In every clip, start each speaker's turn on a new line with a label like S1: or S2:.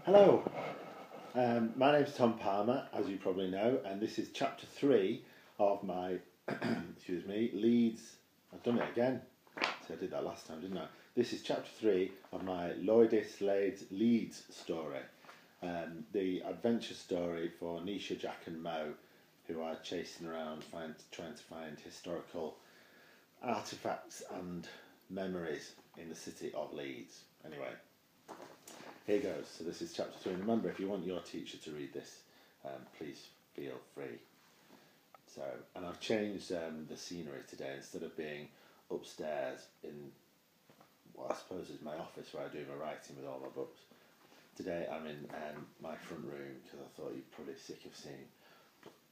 S1: Hello, my name's Tom Palmer, as you probably know, and this is chapter 3 of my, excuse me, Leeds, I've done it again, so I did that last time, didn't I? This is chapter 3 of my Loidis Leeds story, the adventure story for Nisha, Jack and Mo, who are chasing around trying to find historical artefacts and memories in the city of Leeds. Anyway. Here goes. So this is chapter 3. And remember, if you want your teacher to read this, please feel free. So, and I've changed the scenery today. Instead of being upstairs in what I suppose is my office where I do my writing with all my books, today I'm in my front room because I thought you'd probably sick of seeing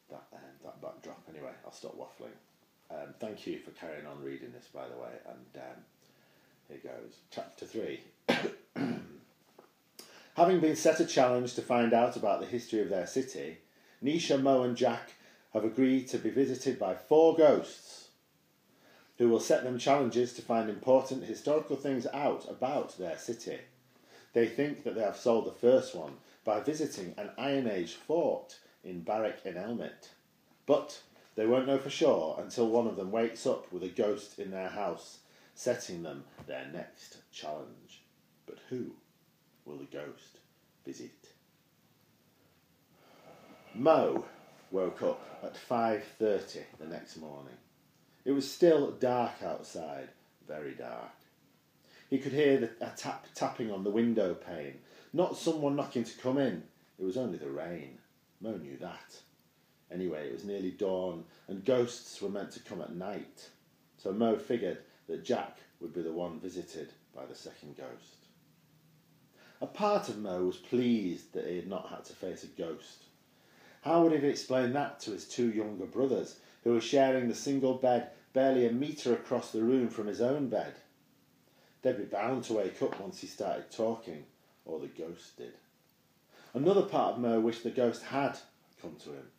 S1: that backdrop. Anyway, I'll stop waffling. Thank you for carrying on reading this, by the way. And here goes. Chapter 3. Having been set a challenge to find out about the history of their city, Nisha, Mo and Jack have agreed to be visited by 4 ghosts who will set them challenges to find important historical things out about their city. They think that they have solved the first one by visiting an Iron Age fort in Barrack in Elmet. But they won't know for sure until one of them wakes up with a ghost in their house, setting them their next challenge. But who will the ghost visit? Mo woke up at 5:30 the next morning. It was still dark outside, very dark. He could hear a tapping on the window pane. Not someone knocking to come in, it was only the rain. Mo knew that. Anyway, it was nearly dawn and ghosts were meant to come at night. So Mo figured that Jack would be the one visited by the second ghost. A part of Mo was pleased that he had not had to face a ghost. How would he have explained that to his 2 younger brothers, who were sharing the single bed barely a metre across the room from his own bed? They'd be bound to wake up once he started talking, or the ghost did. Another part of Mo wished the ghost had come to him.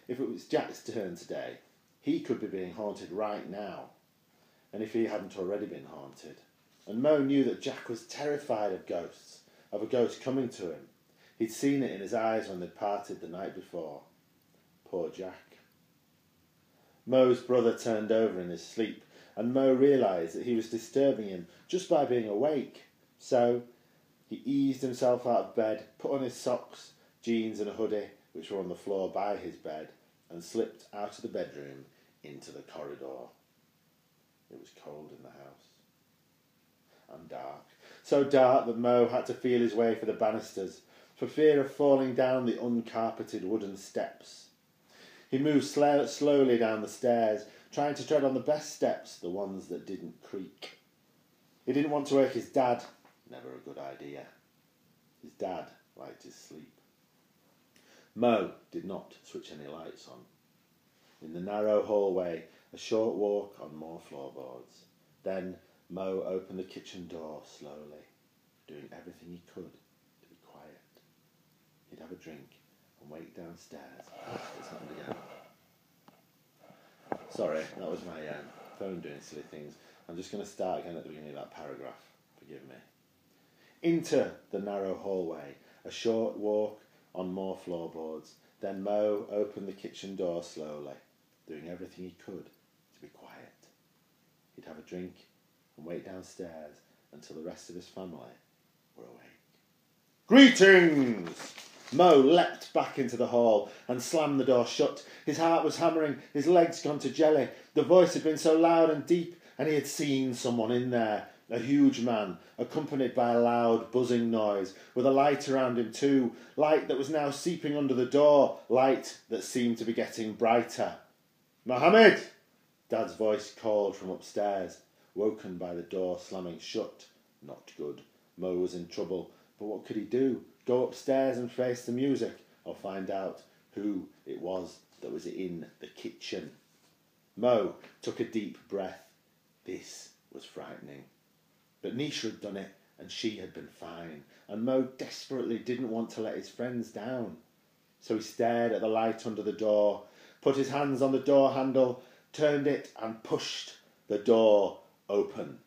S1: If it was Jack's turn today, he could be being haunted right now, and if he hadn't already been haunted. And Mo knew that Jack was terrified of ghosts, of a ghost coming to him. He'd seen it in his eyes when they'd parted the night before. Poor Jack. Mo's brother turned over in his sleep, and Mo realised that he was disturbing him just by being awake. So he eased himself out of bed, put on his socks, jeans and a hoodie, which were on the floor by his bed, and slipped out of the bedroom into the corridor. It was cold in the house. And dark. So dark that Mo had to feel his way for the banisters, for fear of falling down the uncarpeted wooden steps. He moved slowly down the stairs, trying to tread on the best steps, the ones that didn't creak. He didn't want to wake his dad. Never a good idea. His dad liked his sleep. Mo did not switch any lights on. In the narrow hallway, a short walk on more floorboards. Then Mo opened the kitchen door slowly, doing everything he could to be quiet. He'd have a drink and wait downstairs. It's happened again. Sorry, that was my phone doing silly things. I'm just going to start again at the beginning of that paragraph. Forgive me. Into the narrow hallway, a short walk on more floorboards. Then Mo opened the kitchen door slowly, doing everything he could to be quiet. He'd have a drink and wait downstairs until the rest of his family were awake. Greetings! Mo leapt back into the hall and slammed the door shut. His heart was hammering, his legs gone to jelly. The voice had been so loud and deep, and he had seen someone in there. A huge man, accompanied by a loud buzzing noise, with a light around him too, light that was now seeping under the door, light that seemed to be getting brighter. "Mohammed!" Dad's voice called from upstairs, woken by the door slamming shut. Not good. Mo was in trouble, but what could he do? Go upstairs and face the music, or find out who it was that was in the kitchen? Mo took a deep breath. This was frightening. But Nisha had done it, and she had been fine, and Mo desperately didn't want to let his friends down. So he stared at the light under the door, put his hands on the door handle, turned it and pushed the door open.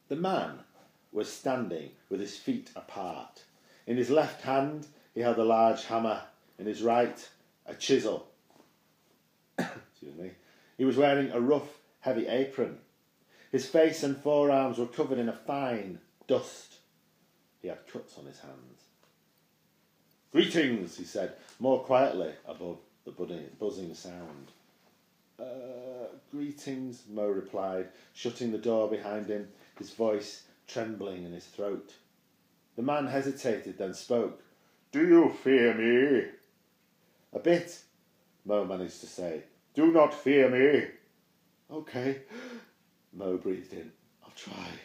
S1: The man was standing with his feet apart. In his left hand he held a large hammer, in his right a chisel. Excuse me. He was wearing a rough, heavy apron. His face and forearms were covered in a fine dust. He had cuts on his hands. "Greetings," he said, more quietly above the buzzing sound. Greetings," Mo replied, shutting the door behind him, his voice trembling in his throat. The man hesitated, then spoke. "Do you fear me?" "A bit," Mo managed to say. "Do not fear me." "Okay," Mo breathed in. "I'll try."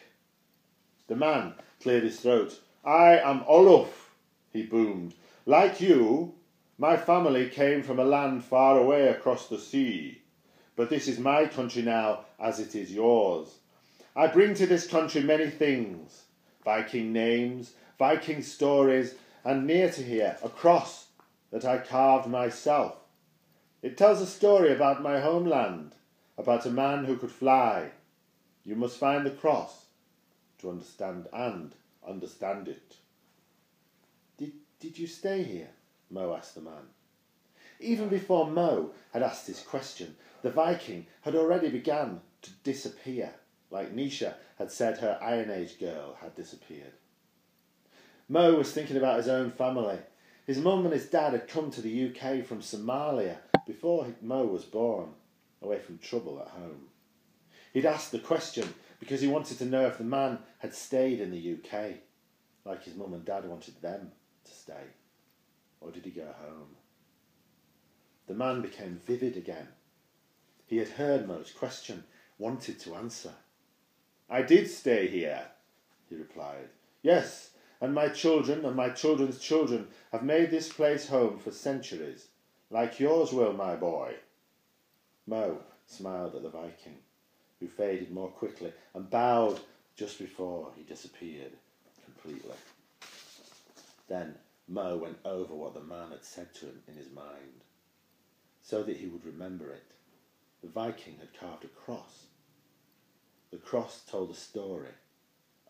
S1: The man cleared his throat. "I am Olaf," he boomed. "Like you, my family came from a land far away across the sea. But this is my country now, as it is yours. I bring to this country many things. Viking names, Viking stories, and near to here, a cross that I carved myself. It tells a story about my homeland, about a man who could fly. You must find the cross to understand it." Did you stay here?" Mo asked the man. Even before Mo had asked his question, the Viking had already begun to disappear, like Nisha had said her Iron Age girl had disappeared. Mo was thinking about his own family. His mum and his dad had come to the UK from Somalia before Mo was born, away from trouble at home. He'd asked the question because he wanted to know if the man had stayed in the UK, like his mum and dad wanted them to stay. Or did he go home? The man became vivid again. He had heard Mo's question, wanted to answer. "I did stay here," he replied. "Yes, and my children and my children's children have made this place home for centuries, like yours will, my boy." Mo smiled at the Viking, who faded more quickly and bowed just before he disappeared completely. Then Mo went over what the man had said to him in his mind, so that he would remember it. The Viking had carved a cross. The cross told a story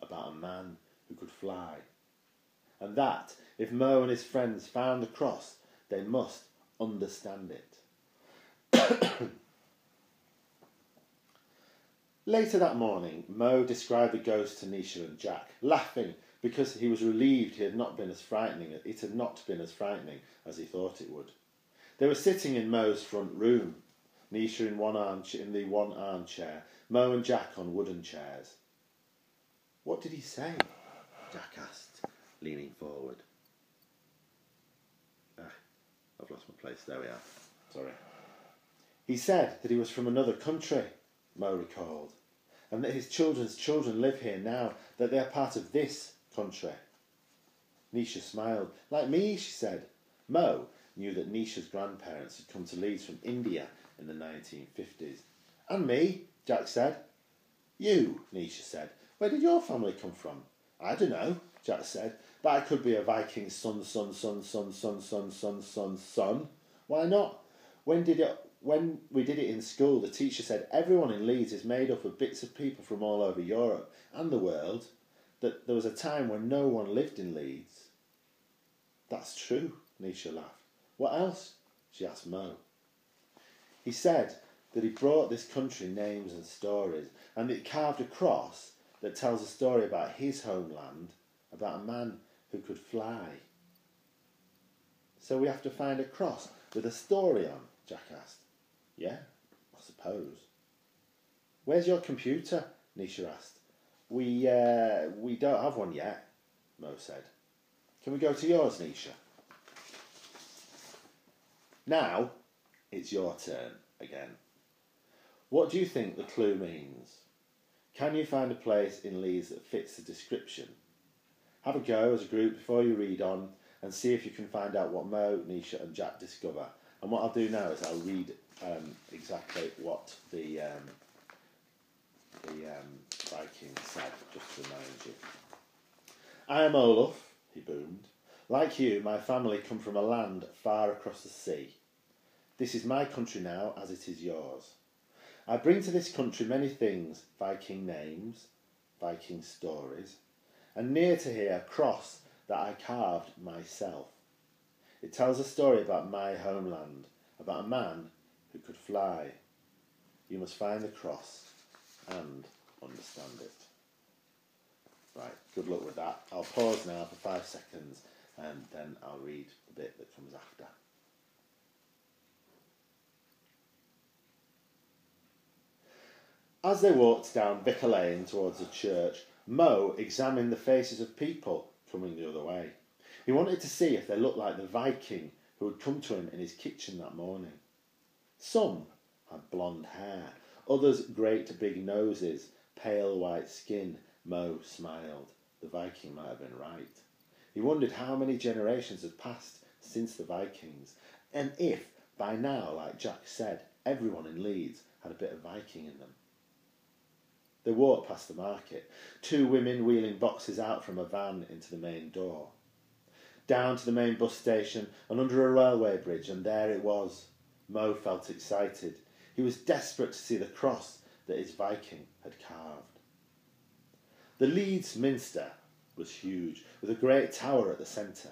S1: about a man who could fly, and that, if Mo and his friends found the cross, they must understand it. Later that morning, Mo described the ghost to Nisha and Jack, laughing because he was relieved it had not been as frightening as he thought it would. They were sitting in Mo's front room, Nisha in the one armchair, Mo and Jack on wooden chairs. "What did he say?" Jack asked, leaning forward. I've lost my place. There we are. Sorry. "He said that he was from another country," Mo recalled, "and that his children's children live here now, that they are part of this country." Nisha smiled. "Like me," she said. Mo knew that Nisha's grandparents had come to Leeds from India in the 1950s. "And me," Jack said. "You," Nisha said. "Where did your family come from?" "I don't know," Jack said, "but I could be a Viking's son. Why not? When we did it in school, the teacher said everyone in Leeds is made up of bits of people from all over Europe and the world, that there was a time when no one lived in Leeds." "That's true," Nisha laughed. "What else?" she asked Mo. "He said that he brought this country names and stories, and that he carved a cross that tells a story about his homeland, about a man who could fly." "So we have to find a cross with a story on?" Jack asked. "Yeah, I suppose." "Where's your computer?" Nisha asked. We don't have one yet," Mo said. "Can we go to yours, Nisha?" Now, it's your turn again. What do you think the clue means? Can you find a place in Leeds that fits the description? Have a go as a group before you read on and see if you can find out what Mo, Nisha and Jack discover. And what I'll do now is I'll read exactly what the Viking said, just to remind you. "I am Olaf," he boomed. "Like you, my family come from a land far across the sea. This is my country now, as it is yours. I bring to this country many things, Viking names, Viking stories, and near to here a cross that I carved myself. It tells a story about my homeland, about a man who could fly. You must find the cross and understand it. Right, good luck with that. I'll pause now for 5 seconds and then I'll read the bit that comes after. As they walked down Vicar Lane towards the church, Mo examined the faces of people coming the other way. He wanted to see if they looked like the Viking who had come to him in his kitchen that morning. Some had blonde hair, others great big noses, pale white skin. Mo smiled. The Viking might have been right. He wondered how many generations had passed since the Vikings, and if, by now, like Jack said, everyone in Leeds had a bit of Viking in them. They walked past the market, 2 women wheeling boxes out from a van into the main door. Down to the main bus station and under a railway bridge, and there it was. Mo felt excited. He was desperate to see the cross that his Viking had carved. The Leeds Minster was huge, with a great tower at the centre,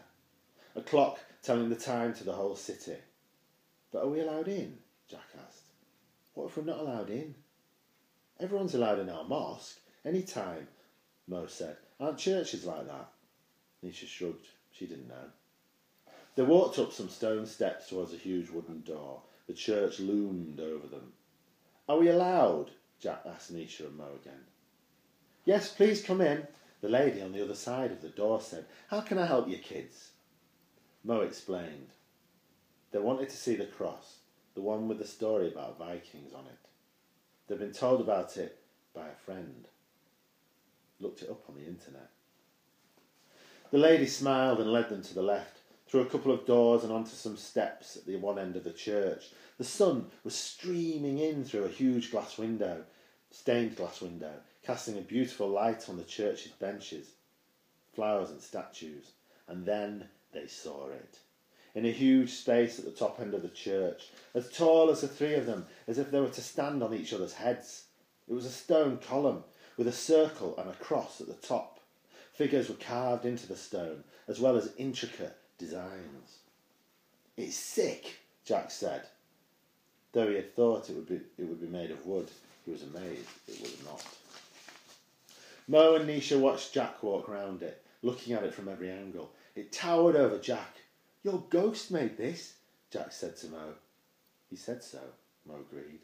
S1: a clock telling the time to the whole city. But are we allowed in? Jack asked. What if we're not allowed in? Everyone's allowed in our mosque, any time, Mo said. Aren't churches like that? Nisha shrugged. She didn't know. They walked up some stone steps towards a huge wooden door. The church loomed over them. Are we allowed? Jack asked Nisha and Mo again. Yes, please come in, the lady on the other side of the door said. How can I help you kids? Mo explained. They wanted to see the cross, the one with the story about Vikings on it. They'd been told about it by a friend. Looked it up on the internet. The lady smiled and led them to the left, through a couple of doors and onto some steps at the one end of the church. The sun was streaming in through a huge stained glass window, casting a beautiful light on the church's benches, flowers and statues. And then they saw it. In a huge space at the top end of the church, as tall as the 3 of them, as if they were to stand on each other's heads. It was a stone column with a circle and a cross at the top. Figures were carved into the stone, as well as intricate designs. It's sick, Jack said. Though he had thought it would be made of wood, he was amazed it was not. Mo and Nisha watched Jack walk round it, looking at it from every angle. It towered over Jack. Your ghost made this, Jack said to Mo. He said so, Mo agreed.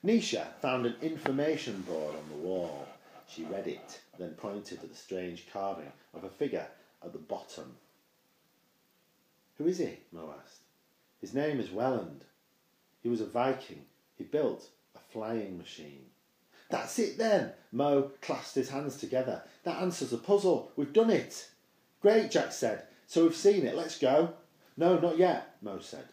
S1: Nisha found an information board on the wall. She read it, then pointed at the strange carving of a figure at the bottom. Who is he? Mo asked. His name is Welland. He was a Viking. He built a flying machine. That's it then! Mo clasped his hands together. That answers the puzzle. We've done it. Great, Jack said. So we've seen it. Let's go. No, not yet, Mo said.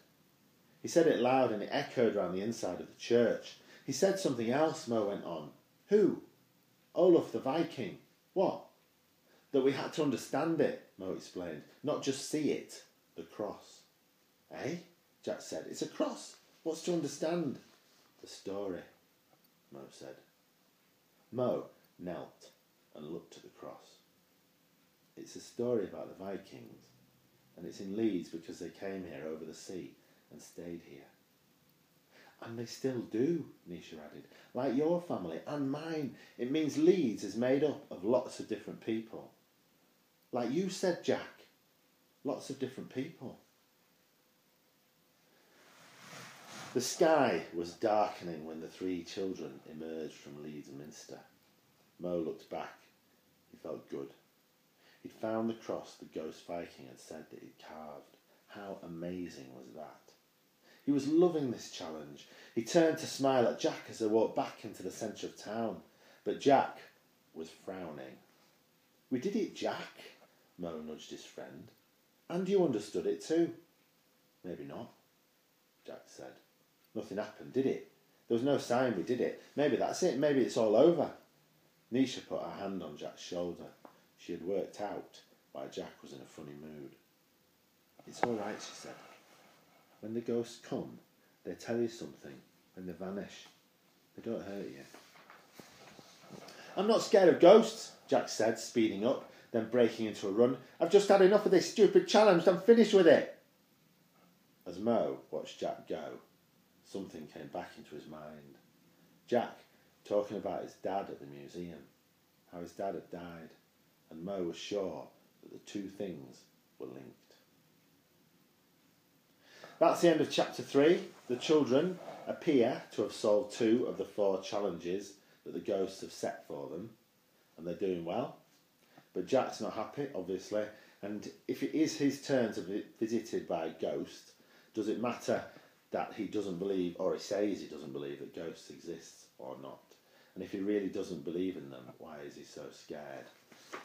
S1: He said it loud and it echoed round the inside of the church. He said something else, Mo went on. Who? Olaf the Viking. What? That we had to understand it, Mo explained. Not just see it. The cross. Eh? Jack said. It's a cross. What's to understand? The story, Mo said. Mo knelt and looked at the cross. It's a story about the Vikings, and it's in Leeds because they came here over the sea and stayed here. And they still do, Nisha added, like your family and mine. It means Leeds is made up of lots of different people. Like you said, Jack, lots of different people. The sky was darkening when the 3 children emerged from Leeds Minster. Mo looked back. He felt good. He'd found the cross the ghost Viking had said that he'd carved. How amazing was that? He was loving this challenge. He turned to smile at Jack as they walked back into the centre of town. But Jack was frowning. We did it, Jack, Mo nudged his friend. And you understood it too. Maybe not, Jack said. Nothing happened, did it? There was no sign we did it. Maybe that's it. Maybe it's all over. Nisha put her hand on Jack's shoulder. She had worked out why Jack was in a funny mood. It's all right, she said. When the ghosts come, they tell you something, and they vanish. They don't hurt you. I'm not scared of ghosts, Jack said, speeding up. then breaking into a run. "I've just had enough of this stupid challenge, I'm finished with it." As Mo watched Jack go, something came back into his mind. Jack talking about his dad at the museum, how his dad had died, and Mo was sure that the two things were linked. That's the end of chapter 3. The children appear to have solved 2 of the 4 challenges that the ghosts have set for them, and they're doing well. But Jack's not happy, obviously, and if it is his turn to be visited by a ghost, does it matter that he doesn't believe, or he says he doesn't believe, that ghosts exist or not? And if he really doesn't believe in them, why is he so scared?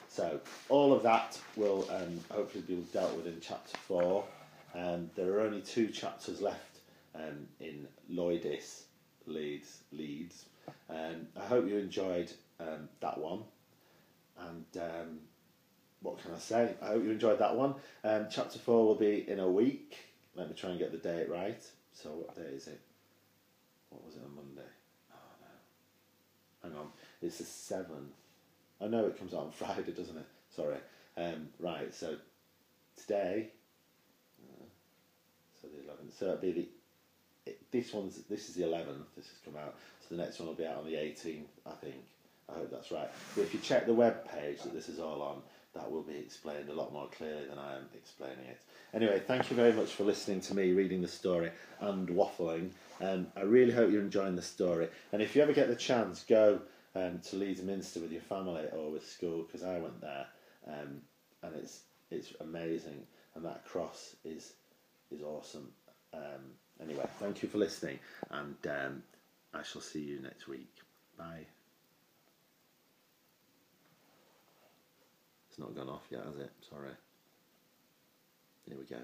S1: So all of that will hopefully be dealt with in chapter 4. There are only 2 chapters left in Loidis, Leeds. I hope you enjoyed that one. And what can I say? I hope you enjoyed that one. Chapter 4 will be in a week. Let me try and get the date right. So what day is it? What was it on Monday? Oh no. Hang on. It's the 7th. I know it comes out on Friday, doesn't it? Sorry. Right, so today, so the 11th. So it'll be this is the 11th. This has come out. So the next one will be out on the 18th, I think. I hope that's right. But if you check the web page that this is all on, that will be explained a lot more clearly than I am explaining it. Anyway, thank you very much for listening to me reading the story and waffling. I really hope you're enjoying the story. And if you ever get the chance, go to Leeds Minster with your family or with school, because I went there, and it's amazing, and that cross is awesome. Anyway, thank you for listening, and I shall see you next week. Bye. It's not gone off yet, has it? Sorry. Here we go.